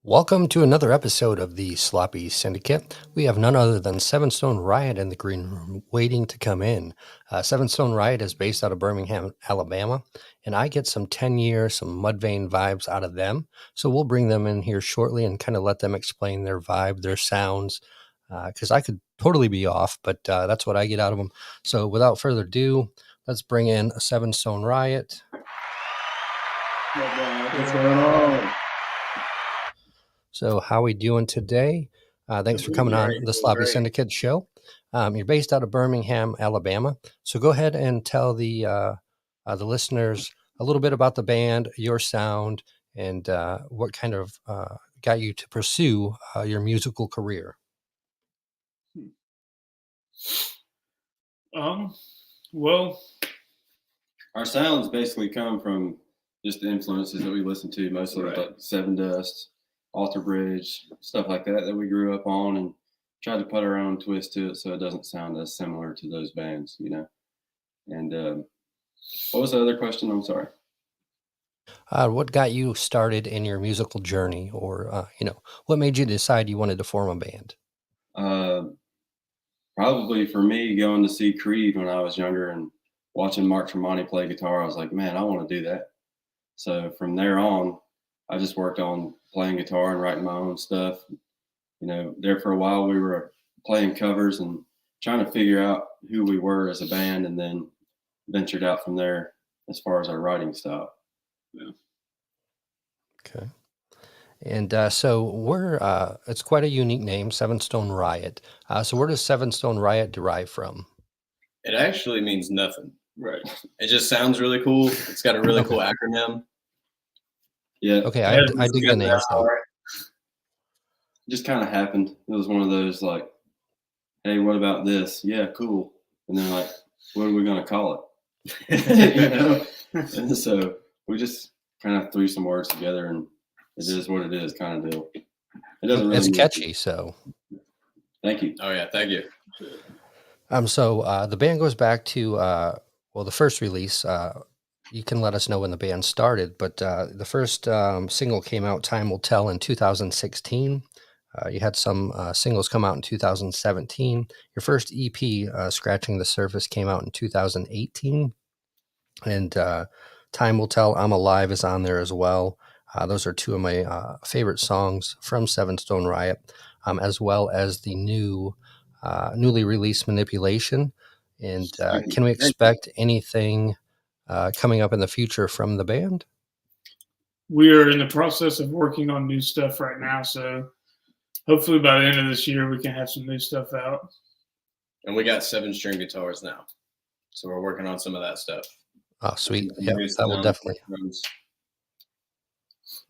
Welcome to another episode of the Sloppy Syndicate. We have none other than Stone Riot in the green room waiting to come in. Stone Riot is based out of Birmingham, Alabama, and I get some 10-year, some Mudvayne vibes out of them. So we'll bring them in here shortly and kind of let them explain their vibe, their sounds, because I could totally be off, but that's what I get out of them. So without further ado, let's bring in a Stone Riot. What's going on? So how we doing today? Thanks for coming on the Sloppy Syndicate show. You're based out of Birmingham, Alabama. So go ahead and tell the listeners a little bit about the band, your sound, and what kind of got you to pursue your musical career. Well, our sounds basically come from just the influences that we listen to, mostly like Seven Dust, Alter Bridge, stuff like that we grew up on, and tried to put our own twist to it so it doesn't sound as similar to those bands, you know. And what was the other question? I'm sorry. What got you started in your musical journey, or what made you decide you wanted to form a band? Probably for me, going to see Creed when I was younger and watching Mark Tremonti play guitar, I was like, man, I want to do that. So from there on, I just worked on playing guitar and writing my own stuff. You know, there for a while we were playing covers and trying to figure out who we were as a band, and then ventured out from there as far as our writing style. Yeah. Okay. And so we're, it's quite a unique name, Stone Riot. So where does Stone Riot derive from? It actually means nothing. Right. It just sounds really cool. It's got a really cool acronym. Yeah. Okay, I dig the name. So. Just kind of happened. It was one of those like, hey, what about this? Yeah, cool. And then like, what are we going to call it? You know? And so we just kind of threw some words together, and it is what it is kind of deal. It doesn't really. It's catchy, so. Thank you. Oh yeah, thank you. So the band goes back to the first release. You can let us know when the band started, but the first single came out, "Time Will Tell," in 2016. You had some singles come out in 2017. Your first EP, "Scratching the Surface," came out in 2018, and "Time Will Tell," "I'm Alive" is on there as well. Those are two of my favorite songs from Stone Riot, as well as the newly released "Manipulation." And can we expect anything coming up in the future from the band? We are in the process of working on new stuff right now, so hopefully by the end of this year we can have some new stuff out. And we got 7-string guitars now, so we're working on some of that stuff. Oh, sweet! Yeah, that will definitely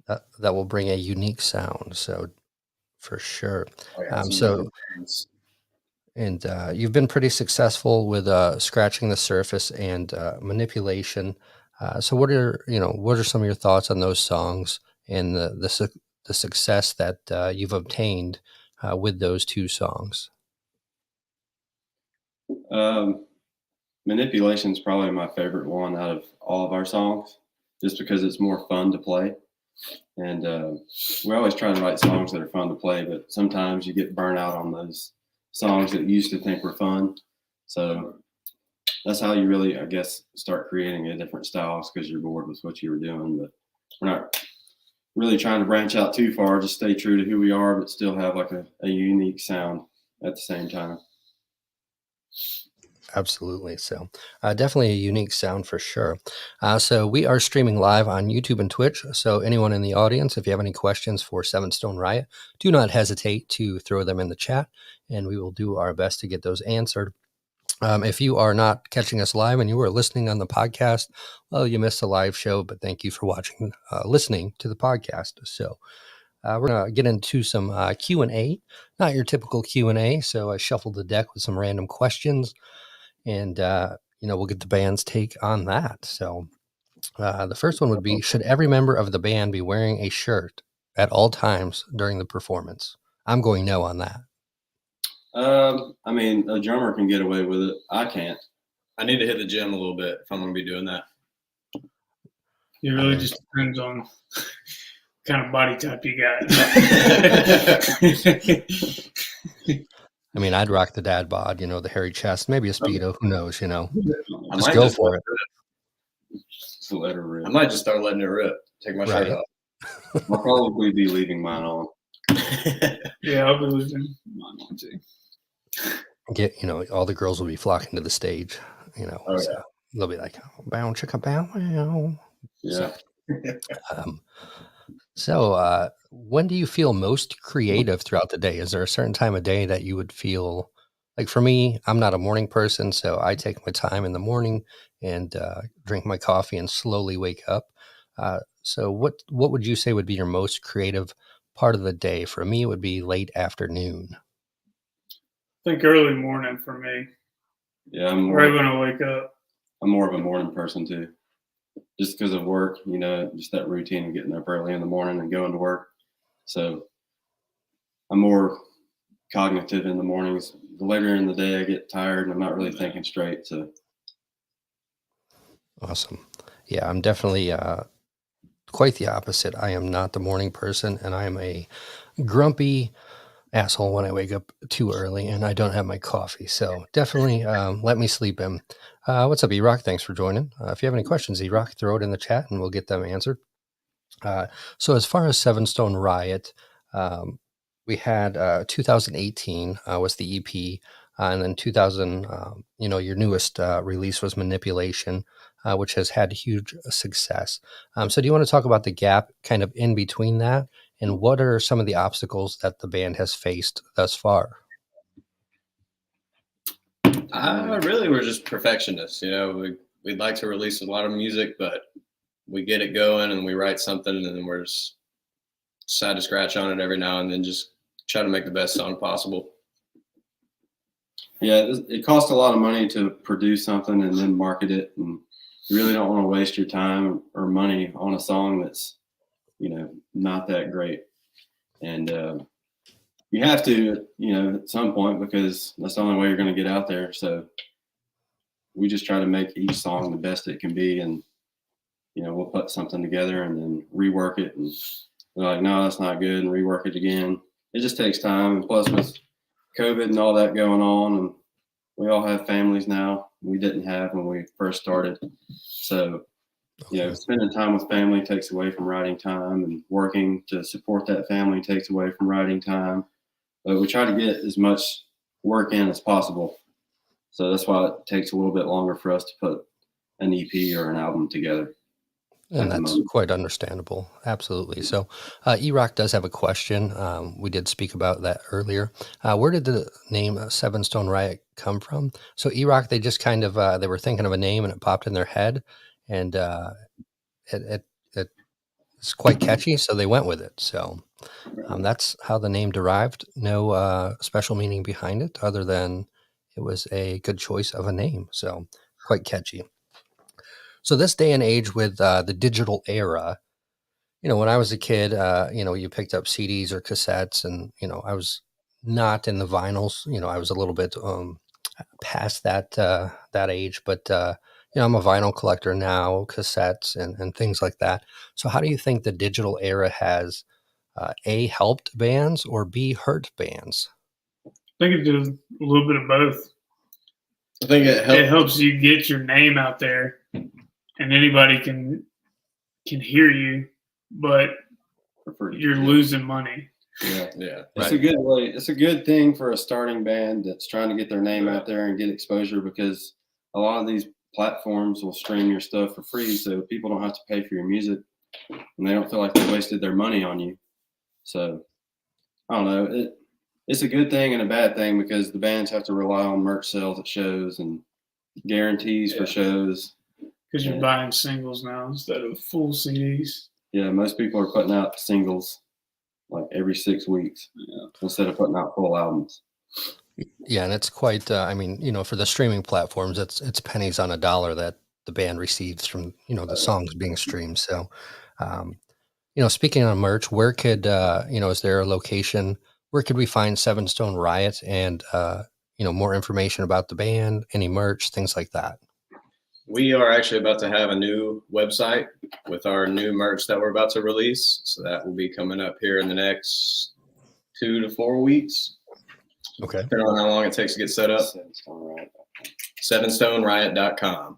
that will bring a unique sound. So for sure. Oh, yeah, And you've been pretty successful with "Scratching the Surface" and "Manipulation." So what are some of your thoughts on those songs and the success that you've obtained with those two songs? Manipulation is probably my favorite one out of all of our songs, just because it's more fun to play. And we always try to write songs that are fun to play, but sometimes you get burnt out on those songs that you used to think were fun. So that's how you really, I guess, start creating a different styles, because you're bored with what you were doing. But we're not really trying to branch out too far, just stay true to who we are, but still have like a unique sound at the same time. Absolutely. So definitely a unique sound for sure. So we are streaming live on YouTube and Twitch. So anyone in the audience, if you have any questions for Stone Riot, do not hesitate to throw them in the chat, and we will do our best to get those answered. If you are not catching us live and you are listening on the podcast, well, you missed the live show, but thank you for listening to the podcast. So we're going to get into some Q&A, not your typical Q&A. So I shuffled the deck with some random questions, and we'll get the band's take on that. So the first one would be, should every member of the band be wearing a shirt at all times during the performance? I'm going no on that. I mean, a drummer can get away with it. I can't. I need to hit the gym a little bit if I'm going to be doing that. It really just depends on, kind of body type you got. I mean, I'd rock the dad bod, the hairy chest, maybe a Speedo, who knows, I just might go just for let it. Just let her rip. I might just start letting it rip. Take my shirt Right. off. I'll probably be leaving mine on. Yeah, I'll be losing mine on too. All the girls will be flocking to the stage, Oh, so yeah. they'll be like, bow, chicka, bow, wow. Yeah. So when do you feel most creative throughout the day? Is there a certain time of day that you would feel like? For me, I'm not a morning person, so I take my time in the morning and drink my coffee and slowly wake up. So what would you say would be your most creative part of the day? For me, it would be late afternoon. I think early morning for me. Yeah, I'm Right when I wake up. more of a morning person too. Just because of work, just that routine of getting up early in the morning and going to work. So I'm more cognitive in the mornings. The later in the day I get tired and I'm not really thinking straight. So Awesome. Yeah, I'm definitely quite the opposite. I am not the morning person, and I am a grumpy asshole when I wake up too early and I don't have my coffee. So definitely let me sleep in. What's up, E-Rock? Thanks for joining. If you have any questions, E-Rock, throw it in the chat and we'll get them answered. So as far as Seven Stone Riot, we had 2018 was the EP, and then 2000, your newest release was Manipulation, which has had huge success. So do you want to talk about the gap kind of in between that? And what are some of the obstacles that the band has faced thus far? Really, we're just perfectionists. We'd like to release a lot of music, but we get it going and we write something, and then we're just decide to scratch on it every now and then, just try to make the best song possible. Yeah, it costs a lot of money to produce something and then market it, and you really don't want to waste your time or money on a song that's not that great. And you have to at some point, because that's the only way you're going to get out there. So we just try to make each song the best it can be, and we'll put something together and then rework it, and they're like, no, that's not good, and rework it again. It just takes time, and plus with COVID and all that going on, and we all have families now we didn't have when we first started. So spending time with family takes away from writing time, and working to support that family takes away from writing time. But we try to get as much work in as possible. So that's why it takes a little bit longer for us to put an EP or an album together. And that's quite understandable. Absolutely. So E-Rock does have a question. We did speak about that earlier. Where did the name Seven Stone Riot come from? So E-Rock, they just kind of, they were thinking of a name and it popped in their head, and it's quite catchy. So they went with it. So that's how the name derived. No special meaning behind it other than it was a good choice of a name. So quite catchy. So this day and age with the digital era, when I was a kid, you picked up CDs or cassettes, and, I was not in the vinyls. I was a little bit past that age, but, I'm a vinyl collector now, cassettes and things like that. So how do you think the digital era has A, helped bands, or B, hurt bands? I think it does a little bit of both. I think it helps you get your name out there, and anybody can hear you, but you're losing money. Yeah. It's a good way. It's a good thing for a starting band that's trying to get their name out there and get exposure, because a lot of these platforms will stream your stuff for free, so people don't have to pay for your music, and they don't feel like they wasted their money on you. So I don't know. It's a good thing and a bad thing, because the bands have to rely on merch sales at shows and guarantees for shows. Because you're buying singles now instead of full CDs. Yeah, most people are putting out singles like every 6 weeks instead of putting out full albums. Yeah, and it's quite, for the streaming platforms, it's pennies on a dollar that the band receives from, the songs being streamed. So, speaking on merch, where could, is there a location, where could we find Seven Stone Riot and, more information about the band, any merch, things like that? We are actually about to have a new website with our new merch that we're about to release. So that will be coming up here in the next 2 to 4 weeks. Okay. Depending on how long it takes to get set up. SevenStoneRiot.com.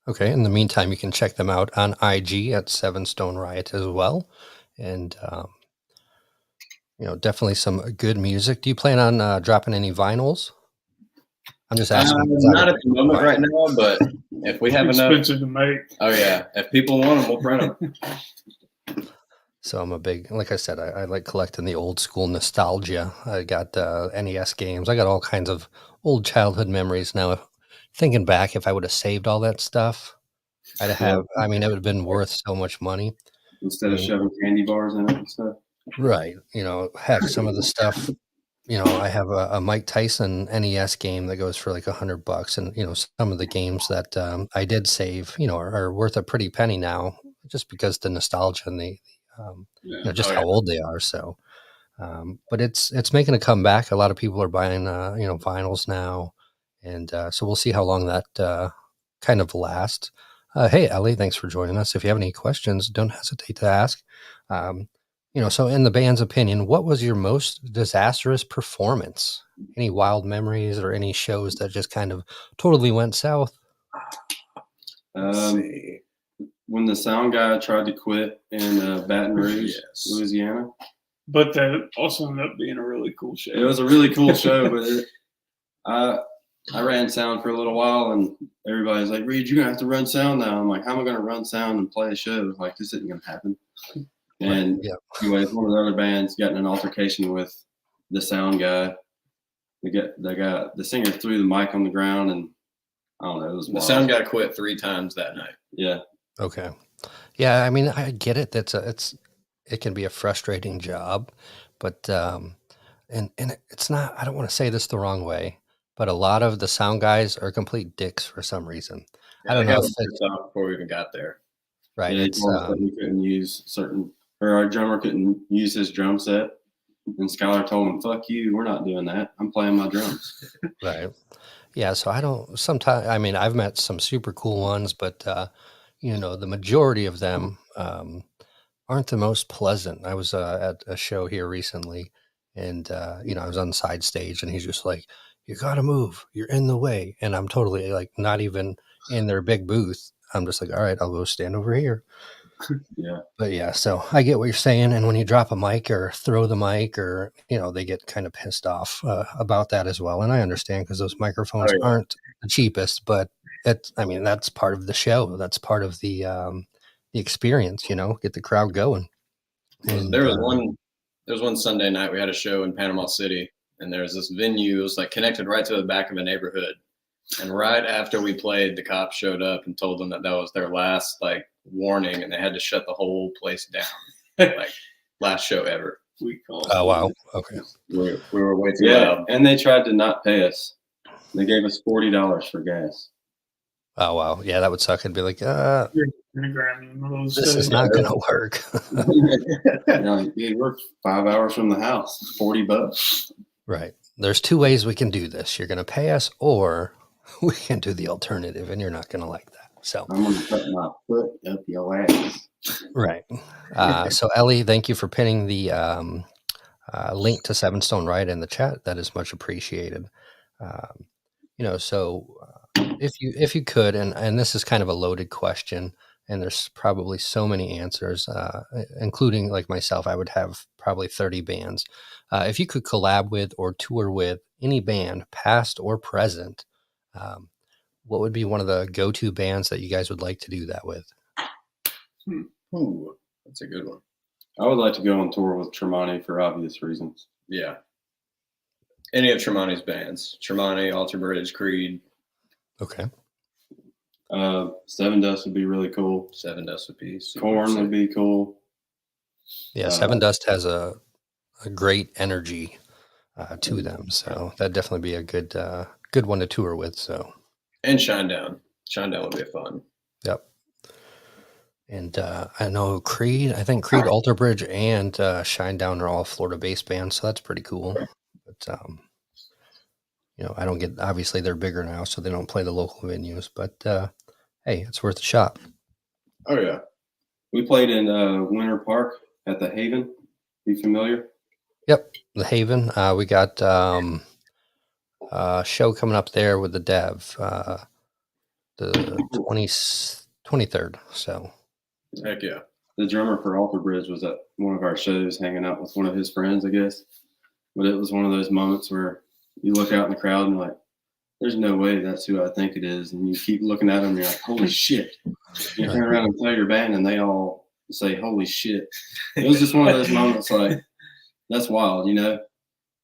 Okay. In the meantime, you can check them out on IG at 7stone Riot as well. And, definitely some good music. Do you plan on dropping any vinyls? I'm just asking. Not at the moment right now, but if we have enough. Expensive to make. Oh, yeah. If people want them, we'll print them. So I'm a big, like I said, I like collecting the old school nostalgia. I got NES games. I got all kinds of old childhood memories. Now, thinking back, if I would have saved all that stuff, it would have been worth so much money. Instead of shoving candy bars in it and stuff. Right. Heck, some of the stuff, I have a Mike Tyson NES game that goes for like $100. And, some of the games that I did save, are worth a pretty penny now just because the nostalgia and the, how old they are. So, but it's making a comeback. A lot of people are buying, vinyls now. And so we'll see how long that kind of lasts. Hey, Ellie, thanks for joining us. If you have any questions, don't hesitate to ask. So in the band's opinion, what was your most disastrous performance? Any wild memories or any shows that just kind of totally went south? When the sound guy tried to quit in Baton Rouge, Louisiana. But that also ended up being a really cool show. It was a really cool show, but I ran sound for a little while, and everybody's like, Reed, you're going to have to run sound now. I'm like, how am I going to run sound and play a show? Like, this isn't going to happen. And anyways, one of the other bands got in an altercation with the sound guy. The singer threw the mic on the ground, and I don't know. It was wild. The sound guy quit 3 times that night. Yeah. Okay. Yeah, I mean, I get it. It can be a frustrating job, but and it's not. I don't want to say this the wrong way, but a lot of the sound guys are complete dicks for some reason. Yeah, I don't know if it's before we even got there. Right. Yeah, we couldn't use our drummer couldn't use his drum set, and Skylar told him, "Fuck you, we're not doing that. I'm playing my drums." Right. Yeah. So sometimes, I mean, I've met some super cool ones, but the majority of them aren't the most pleasant. I was at a show here recently, and I was on the side stage, and he's just like, "You gotta move. You're in the way." And I'm totally like not even in their big booth. I'm just like, all right, I'll go stand over here. Yeah. But yeah, so I get what you're saying. And when you drop a mic or throw the mic, or they get kind of pissed off about that as well. And I understand because those microphones aren't the cheapest, but that's part of the show. That's part of the experience. Get the crowd going. And there was one Sunday night we had a show in Panama City, and there was this venue. It was like connected right to the back of a neighborhood. And right after we played, the cops showed up and told them that was their last warning, and they had to shut the whole place down. Last show ever. Oh wow! Okay. We were way too loud. And they tried to not pay us. They gave us $40 for gas. Oh wow! Yeah, that would suck. I'd be like, this is not going to work. We're 5 hours from the house. $40. Right. There's 2 ways we can do this. You're going to pay us, or we can do the alternative, and you're not going to like that. So I'm going to put my foot up your ass. Right. So Ellie, thank you for pinning the link to 7 Stone Riot in the chat. That is much appreciated. If you could, and this is kind of a loaded question, and there's probably so many answers, including like myself, I would have probably 30 bands. If you could collab with or tour with any band, past or present, what would be one of the go-to bands that you guys would like to do that with? Ooh, that's a good one. I would like to go on tour with Tremonti for obvious reasons. Yeah. Any of Tremonti's bands. Tremonti, Alter Bridge, Creed. Okay. Seven Dust would be really cool. Seven Dust would be super Korn sick. would be cool. Yeah, Seven Dust has a great energy to them, so that'd definitely be a good one to tour with. So. And Shinedown. Shinedown would be fun. Yep. And I know Creed. I think Creed, Alter Bridge, and Shinedown are all Florida-based bands, so that's pretty cool. But I don't get. Obviously, they're bigger now, so they don't play the local venues. But hey, it's worth a shot. Oh yeah. We played in Winter Park at the Haven. You familiar? Yep, the Haven. We got a show coming up there with the Dev, the 23rd. So Heck yeah. The drummer for Alter Bridge was at one of our shows hanging out with one of his friends, I guess. But it was one of those moments where you look out in the crowd and you're like, there's no way that's who I think it is. And you keep looking at them and you're like, holy shit. You turn around and tell your band and they all say, holy shit. It was just one of those moments like, that's wild, you know?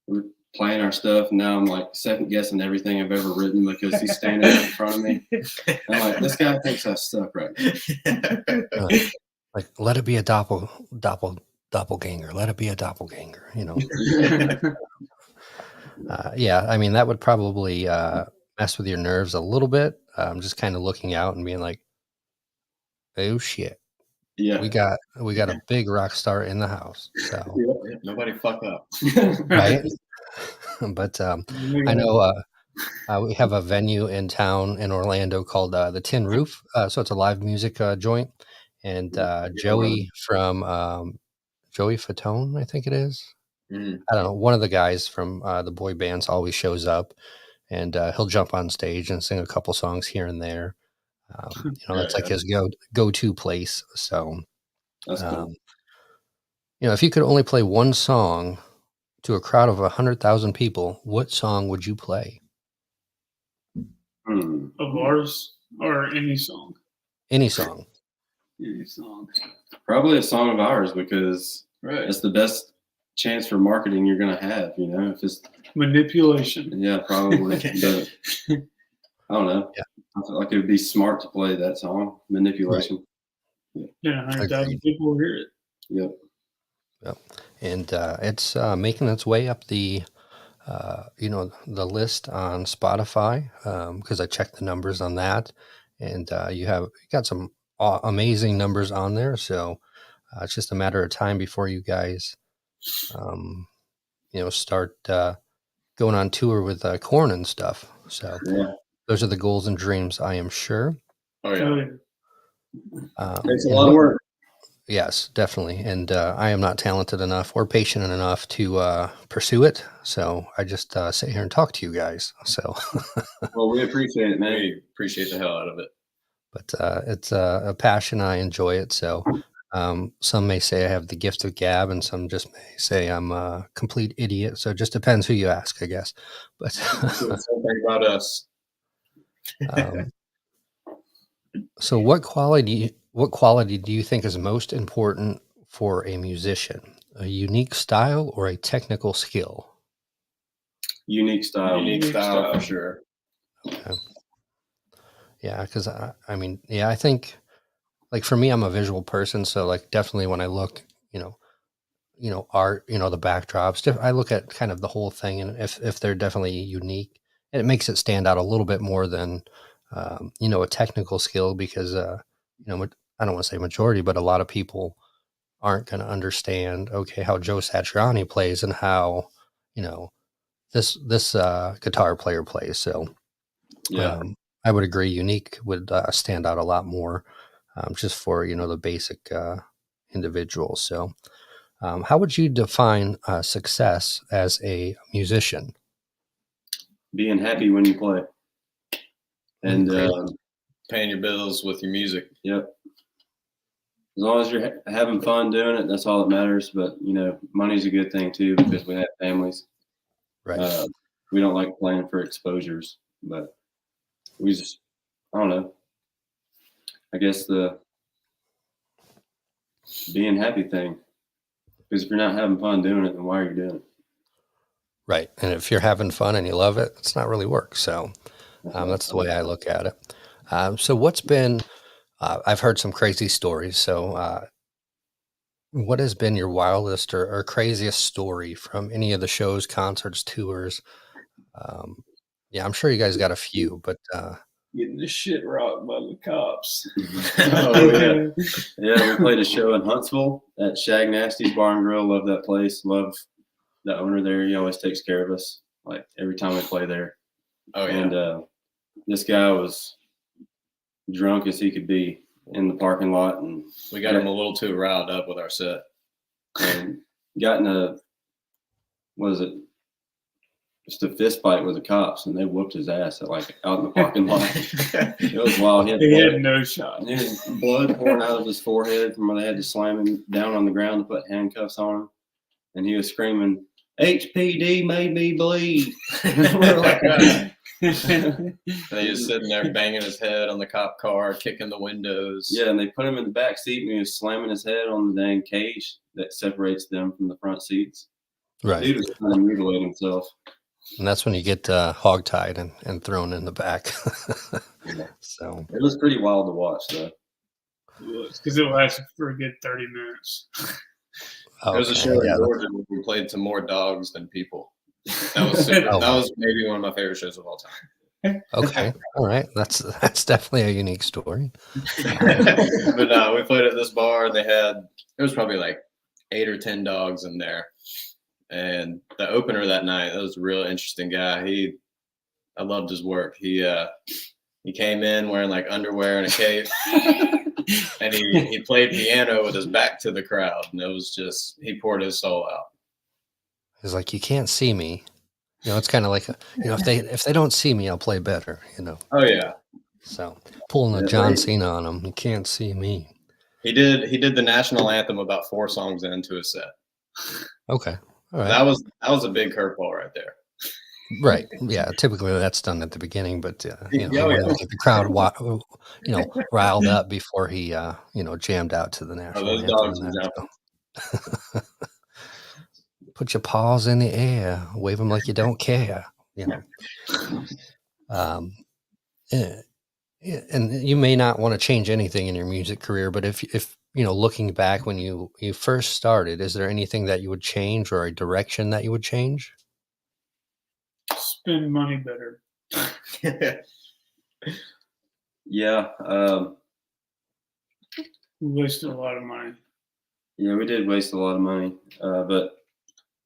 We're playing our stuff and now I'm like second guessing everything I've ever written because he's standing in front of me. I'm like, this guy thinks I suck right now. like, let it be a doppelganger. Let it be a doppelganger, you know? Yeah, I mean, that would probably mess with your nerves a little bit. Just kind of looking out and being like, oh shit. Yeah. We got a big rock star in the house. So Yeah. Nobody fuck up. right. But I know we have a venue in town in Orlando called the Tin Roof. So it's a live music joint. And Joey from Joey Fatone, I think it is. Mm. I don't know. One of the guys from the boy bands always shows up, and he'll jump on stage and sing a couple songs here and there. That's like his go-to place. So, That's cool. if you could only play one song to a crowd of 100,000 people, what song would you play? Of ours or any song? Any song. Any song. Probably a song of ours because it's the best chance for marketing you're going to have, you know? If it's manipulation. Yeah, probably. But I don't know. Yeah. I feel like it would be smart to play that song, Manipulation. Right. Yeah, 100,000 people will hear it. Yep. And it's making its way up the the list on Spotify because I checked the numbers on that, and you got some amazing numbers on there. So it's just a matter of time before you guys, start going on tour with Korn and stuff. So those are the goals and dreams, I am sure. Oh yeah. Takes a lot of work. Yes, definitely. And I am not talented enough or patient enough to pursue it. So I just sit here and talk to you guys. So, well, we appreciate it, man. We appreciate the hell out of it. But it's a passion. I enjoy it. So some may say I have the gift of gab, and some just may say I'm a complete idiot. So it just depends who you ask, I guess. But something about us. So what quality do you think is most important for a musician? A unique style or a technical skill? Unique style. Unique style for sure. Okay. Yeah, because I think like for me, I'm a visual person, so like definitely when I look, art, the backdrops, I look at kind of the whole thing, and if they're definitely unique, it makes it stand out a little bit more than a technical skill because I don't want to say majority, but a lot of people aren't going to understand how Joe Satriani plays and how this guitar player plays. So I would agree, unique would stand out a lot more just for the basic individual. So how would you define success as a musician? Being happy when you play and paying your bills with your music. Yep. As long as you're having fun doing it, that's all that matters. But money's a good thing too because we have families. Right. We don't like playing for exposures, but we just, I don't know. I guess the being happy thing, because if you're not having fun doing it, then why are you doing it? Right. And if you're having fun and you love it, it's not really work. So that's the way I look at it. So what's been, I've heard some crazy stories. So what has been your wildest or craziest story from any of the shows, concerts, tours? Yeah, I'm sure you guys got a few, but getting the shit rocked by the cops. Oh yeah. Yeah, we played a show in Huntsville at Shag Nasty's Bar and Grill. Love that place. Love the owner there. He always takes care of us, like every time we play there. Oh yeah. And this guy was drunk as he could be in the parking lot, and We got him a little too riled up with our set. and got in a just a fist fight with the cops, and they whooped his ass out in the parking lot. It was wild. He had no shot. He had blood pouring out of his forehead from where they had to slam him down on the ground to put handcuffs on him, and he was screaming, "HPD made me bleed." We're like, And he was sitting there banging his head on the cop car, kicking the windows. yeah, and they put him in the back seat, and he was slamming his head on the dang cage that separates them from the front seats. Right. Dude was trying to mutilate himself. And that's when you get hogtied and thrown in the back. So It was pretty wild to watch, though. Because it lasted for a good 30 minutes. There was a show in Georgia where we played to more dogs than people. That was super, that was maybe one of my favorite shows of all time. Okay, all right, that's definitely a unique story. But we played at this bar, and there was probably like 8 or 10 dogs in there. And the opener that night, that was a real interesting guy. I loved his work. He came in wearing like underwear and a cape, and he played piano with his back to the crowd, and it was just, he poured his soul out. He's like, you can't see me. It's kind of like, if they don't see me, I'll play better. Oh yeah. So pulling a John Cena on them, you can't see me. He did the national anthem about 4 songs into his set. Okay. All right. That was a big curveball right there. Right. Yeah. Typically that's done at the beginning, but Yeah. Get the crowd, riled up before he, jammed out to the national Those anthem. dogs were jumping. Put your paws in the air, wave them like you don't care. And you may not want to change anything in your music career, but if looking back when you first started, is there anything that you would change or a direction that you would change? Spend money better. Yeah. We wasted a lot of money. Yeah, we did waste a lot of money, but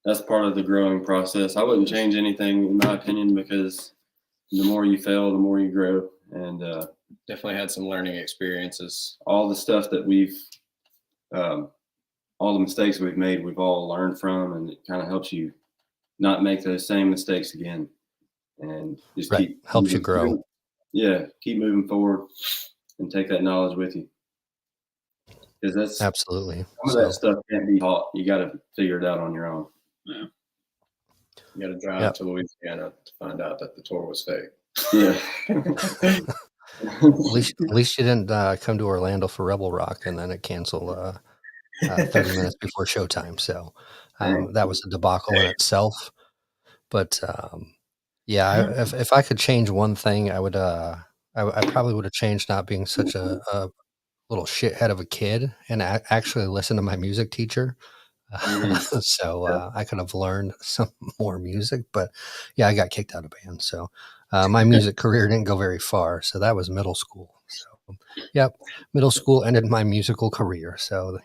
that's part of the growing process. I wouldn't change anything, in my opinion, because the more you fail, the more you grow. And definitely had some learning experiences. All the stuff that all the mistakes we've made, we've all learned from, and it kind of helps you not make those same mistakes again. And just helps you grow. Forward. Yeah, keep moving forward and take that knowledge with you. Because that's absolutely some of that stuff can't be taught. You got to figure it out on your own. Yeah. You got to drive to Louisiana to find out that the tour was fake. Yeah. At least you didn't come to Orlando for Rebel Rock and then it canceled 30 minutes before showtime. So that was a debacle in itself. But if I could change one thing, I would. I probably would have changed not being such a little shithead of a kid and actually listen to my music teacher. So I could have learned some more music. But I got kicked out of band. So my music career didn't go very far. So that was middle school. So middle school ended my musical career. So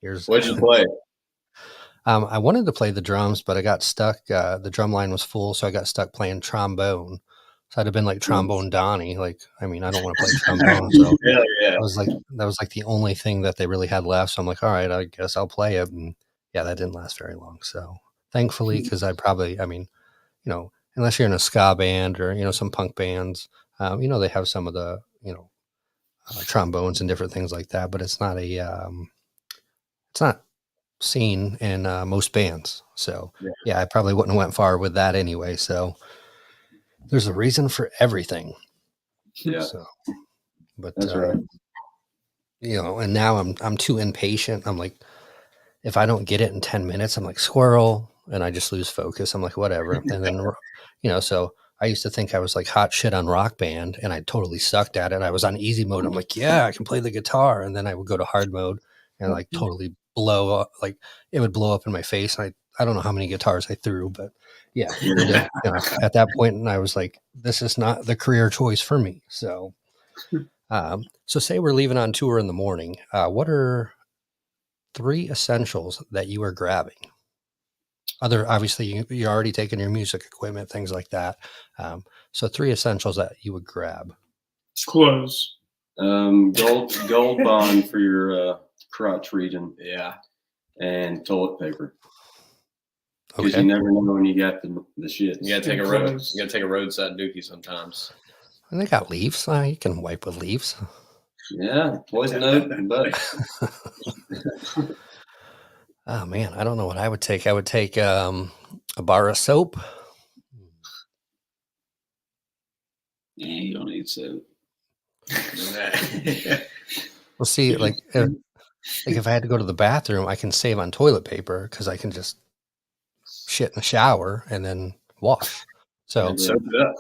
what'd you play? I wanted to play the drums, but I got stuck. The drum line was full, so I got stuck playing trombone. So I'd have been like Trombone Donnie. I don't want to play trombone. So that was like the only thing that they really had left. So I'm like, all right, I guess I'll play it. And that didn't last very long. So thankfully, because I probably, unless you're in a ska band or, some punk bands, they have some of the, trombones and different things like that, but it's not seen in most bands. So I probably wouldn't have went far with that anyway. So there's a reason for everything. Yeah. So, but that's right. And now I'm too impatient. I'm like, if I don't get it in 10 minutes, I'm like squirrel, and I just lose focus. I'm like, whatever. And then, so I used to think I was like hot shit on Rock Band, and I totally sucked at it. I was on easy mode. I'm like, I can play the guitar. And then I would go to hard mode and like totally blow up. Like it would blow up in my face. And I don't know how many guitars I threw, but at that point, and I was like, this is not the career choice for me. So, so say we're leaving on tour in the morning. What are 3 essentials that you are grabbing? Obviously, you're already taking your music equipment, things like that. So 3 essentials that you would grab. Clothes. Gold bond for your crotch region Yeah. and toilet paper. Because Okay. you never know when you got the shit. You gotta take a roadside dookie sometimes. And they got leaves. You can wipe with leaves. Yeah, poison oak, but Oh man, I don't know what I would take. I would take a bar of soap. yeah, you don't need soap. Well, see, like if I had to go to the bathroom, I can save on toilet paper because I can just shit in the shower and then wash. So Soak it up.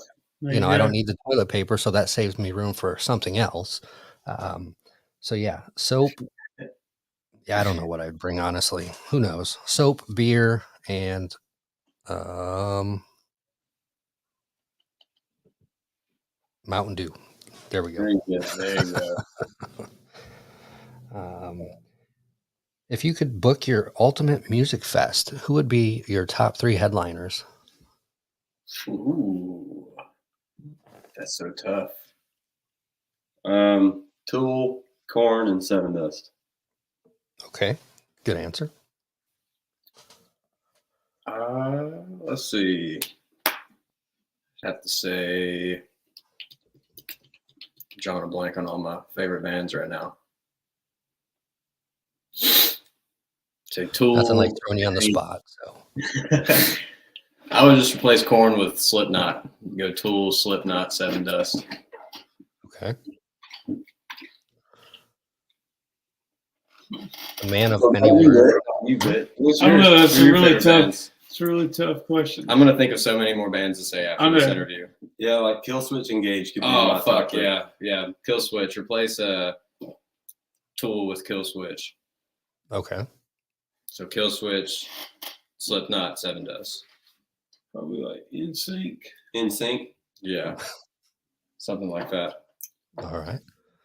I don't need the toilet paper, so that saves me room for something else. So yeah, soap. Yeah, I don't know what I'd bring, honestly. Who knows? Soap, beer, and Mountain Dew. There we go. There you go. If you could book your ultimate music fest, who would be your top 3 headliners? Ooh, that's so tough. Tool, Corn, and Seven Dust. Okay, good answer. Let's see. Have to say, drawing a blank on all my favorite bands right now. Say Tool. Nothing like throwing you on the spot. So I would just replace Korn with Slipknot. Go Tool, Slipknot, Seven Dust. okay. A man of many words. You bet. I don't know. That's a really tough. Bands? It's a really tough question. I'm gonna think of so many more bands to say after this interview. Yeah, like Killswitch Engage could be Oh my fuck top 3. yeah. Killswitch. Replace Tool with Killswitch. Okay. So Killswitch, Slipknot, Seven Dust. Probably like NSYNC. NSYNC. Yeah. Something like that. All right.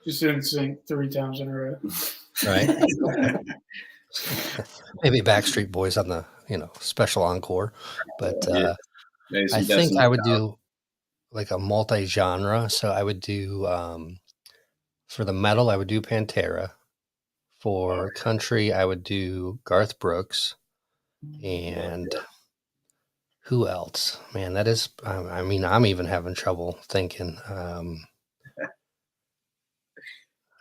Just NSYNC 3 times in a row. Right. Maybe Backstreet Boys on the special encore, but I think I would do like a multi-genre. So I would do for the metal, I would do Pantera. For country, I would do Garth Brooks, and who else? Man, that is. I mean, I'm even having trouble thinking.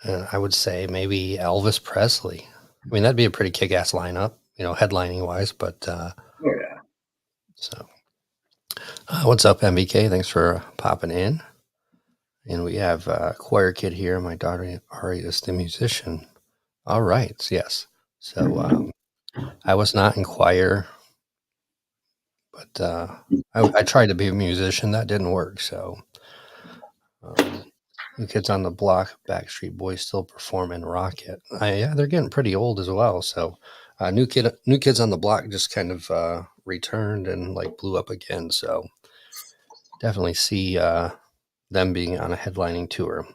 And I would say maybe Elvis Presley. I mean, that'd be a pretty kick-ass lineup, headlining wise. But Oh yeah. so, what's up, MBK? Thanks for popping in. And we have Choir Kid here. My daughter Ari is the musician. All right, yes. So I was not in choir, but I tried to be a musician. That didn't work. So New Kids on the Block, Backstreet Boys still perform in Rocket. Yeah, they're getting pretty old as well. So New Kids on the Block just kind of returned and like blew up again. So definitely see them being on a headlining tour.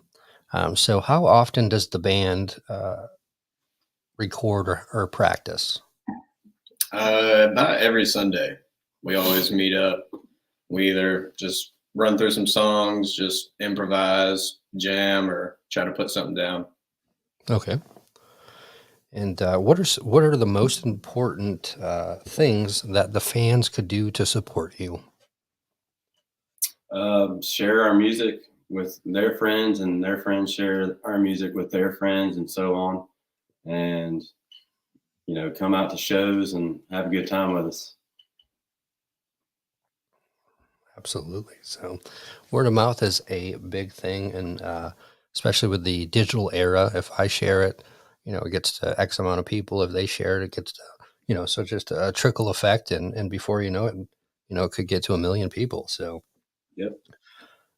So how often does the band record or practice? About every Sunday. We always meet up. We either just run through some songs, just improvise, jam, or try to put something down. Okay. And what are the most important things that the fans could do to support you? Share our music with their friends, and their friends share our music with their friends, and so on. And come out to shows and have a good time with us. Absolutely. So word of mouth is a big thing, and especially with the digital era. If I share it, it gets to X amount of people. If they share it, it gets to, so just a trickle effect, and before you know it, it could get to 1 million people. So, yep.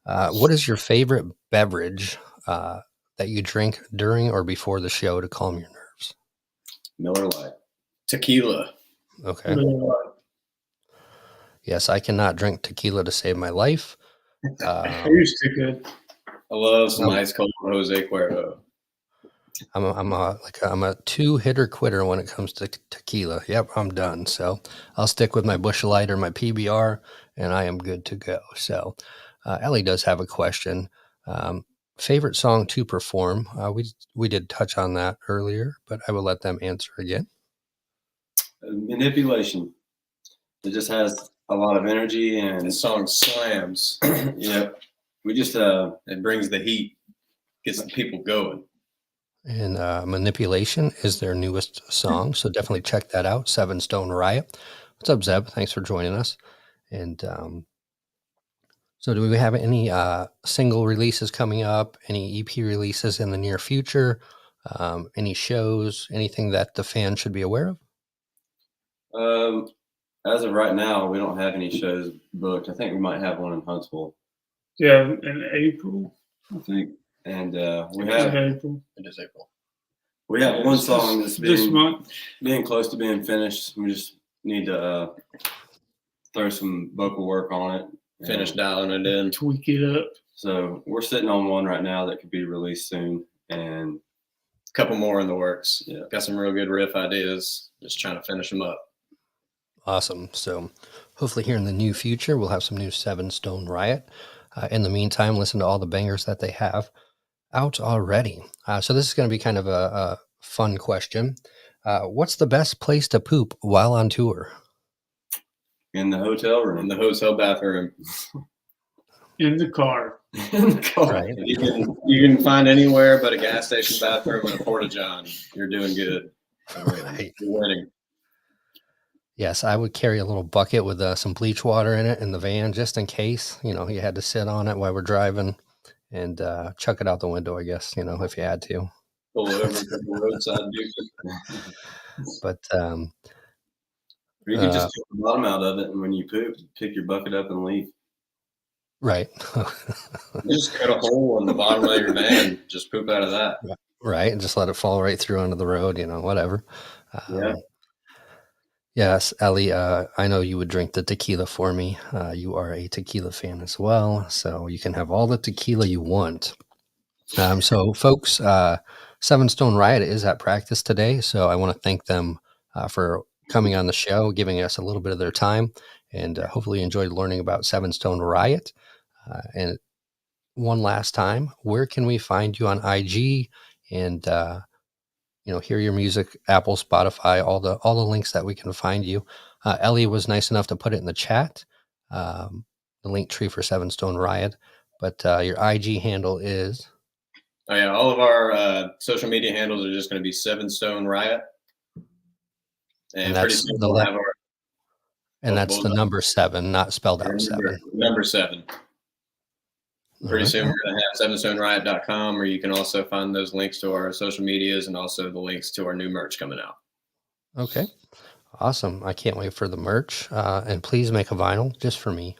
What is your favorite beverage that you drink during or before the show to calm your nerves? Miller Lite. Tequila. Okay. Yes, I cannot drink tequila to save my life. I used to good. I love some ice cold Jose Cuervo. I'm a 2-hitter quitter when it comes to tequila. Yep, I'm done. So I'll stick with my Busch Light or my PBR, and I am good to go. So Ellie does have a question. favorite song to perform. We did touch on that earlier, but I will let them answer again. Manipulation. It just has a lot of energy, and The song slams. we just It brings the heat, gets the people going. And Manipulation is their newest song, so definitely check that out. 7 Stone Riot. What's up, Zeb? Thanks for joining us. And so do we have any single releases coming up, any EP releases in the near future, any shows, anything that the fans should be aware of? as of right now, we don't have any shows booked. I think we might have one in Huntsville, Yeah, in April. I think. And we In have April. It is April. one song that's This month. being close to being finished. We just need to throw some vocal work on it. Finish dialing it in. Tweak it up. So we're sitting on one right now that could be released soon. And A couple more in the works. Yeah. Got some real good riff ideas. Just trying to finish them up. Awesome. So hopefully here in the new future, we'll have some new 7 Stone Riot. In the meantime, listen to all the bangers that they have out already. So this is going to be kind of a fun question. What's the best place to poop while on tour? in the hotel room. In the hotel bathroom. In the car. In the car. Right. You can find anywhere but a gas station bathroom and a porta john. You're doing good. Right. You're winning. Yes, I would carry a little bucket with some bleach water in it in the van just in case, you had to sit on it while we're driving and chuck it out the window, I guess, if you had to. Pull over to the roadside dude. But Or you could just take the bottom out of it, and when you poop, pick your bucket up and leave. right. You just cut a hole in the bottom of your van. Just poop out of that. Right. And just let it fall right through onto the road, whatever. Yeah. Yes, Ellie, I know you would drink the tequila for me. You are a tequila fan as well, so you can have all the tequila you want. So, folks, 7 Stone Riot is at practice today, so I want to thank them for coming on the show, giving us a little bit of their time, and hopefully you enjoyed learning about 7 Stone Riot. And one last time, where can we find you on IG and hear your music, Apple, Spotify, all the links that we can find you. Ellie was nice enough to put it in the chat, the link tree for 7 Stone Riot, but your IG handle is. Oh yeah, all of our social media handles are just going to be 7 Stone Riot, and pretty that's soon the we'll have our. and that's the number 7, not spelled out 7. Number 7. Pretty All soon right. we're going to have 7stoneriot.com, where you can also find those links to our social medias and also the links to our new merch coming out. Okay, awesome. I can't wait for the merch. And please make a vinyl just for me.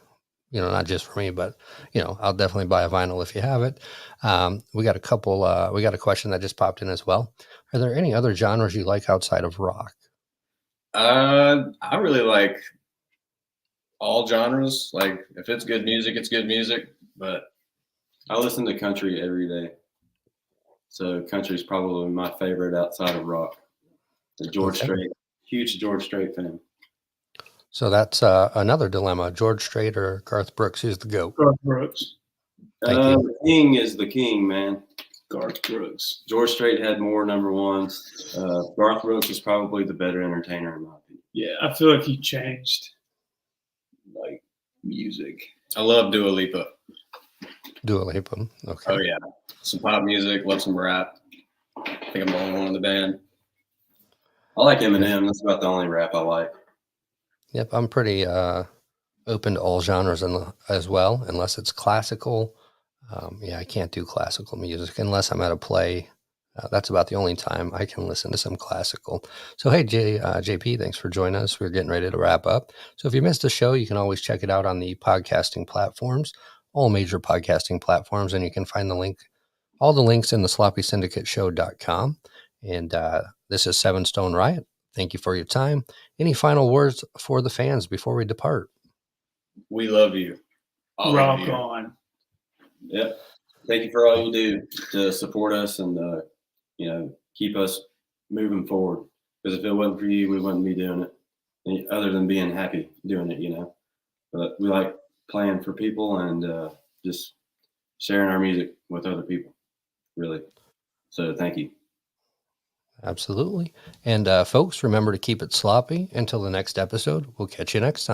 Not just for me, but I'll definitely buy a vinyl if you have it. We got a question that just popped in as well. Are there any other genres you like outside of rock? I really like all genres. Like, if it's good music, it's good music. But I listen to country every day. So country is probably my favorite outside of rock. The George Strait, huge George Strait fan. So that's another dilemma. George Strait or Garth Brooks, who's the GOAT? Garth Brooks. Thank you. The king is the king, man. Garth Brooks. George Strait had more number ones. Garth Brooks is probably the better entertainer in my opinion. Yeah, I feel like he changed like music. I love Dua Lipa. Dua Lipa. Okay. Oh yeah, some pop music, love some rap. I think I'm the only one in the band. I like Eminem. That's about the only rap I like. Yep, I'm pretty open to all genres as well, unless it's classical. I can't do classical music unless I'm at a play. That's about the only time I can listen to some classical. So, hey, JP, thanks for joining us. We're getting ready to wrap up. So if you missed the show, you can always check it out on the podcasting platforms, all major podcasting platforms, and you can find all the links in thesloppysyndicateshow.com. And this is 7 Stone Riot. Thank you for your time. Any final words for the fans before we depart? We love you. All Rock of you. on. Yep. Thank you for all you do to support us and keep us moving forward. Because if it wasn't for you, we wouldn't be doing it. Other than being happy doing it, But we like playing for people and just sharing our music with other people, really. So thank you. Absolutely. And folks, remember to keep it sloppy until the next episode. We'll catch you next time.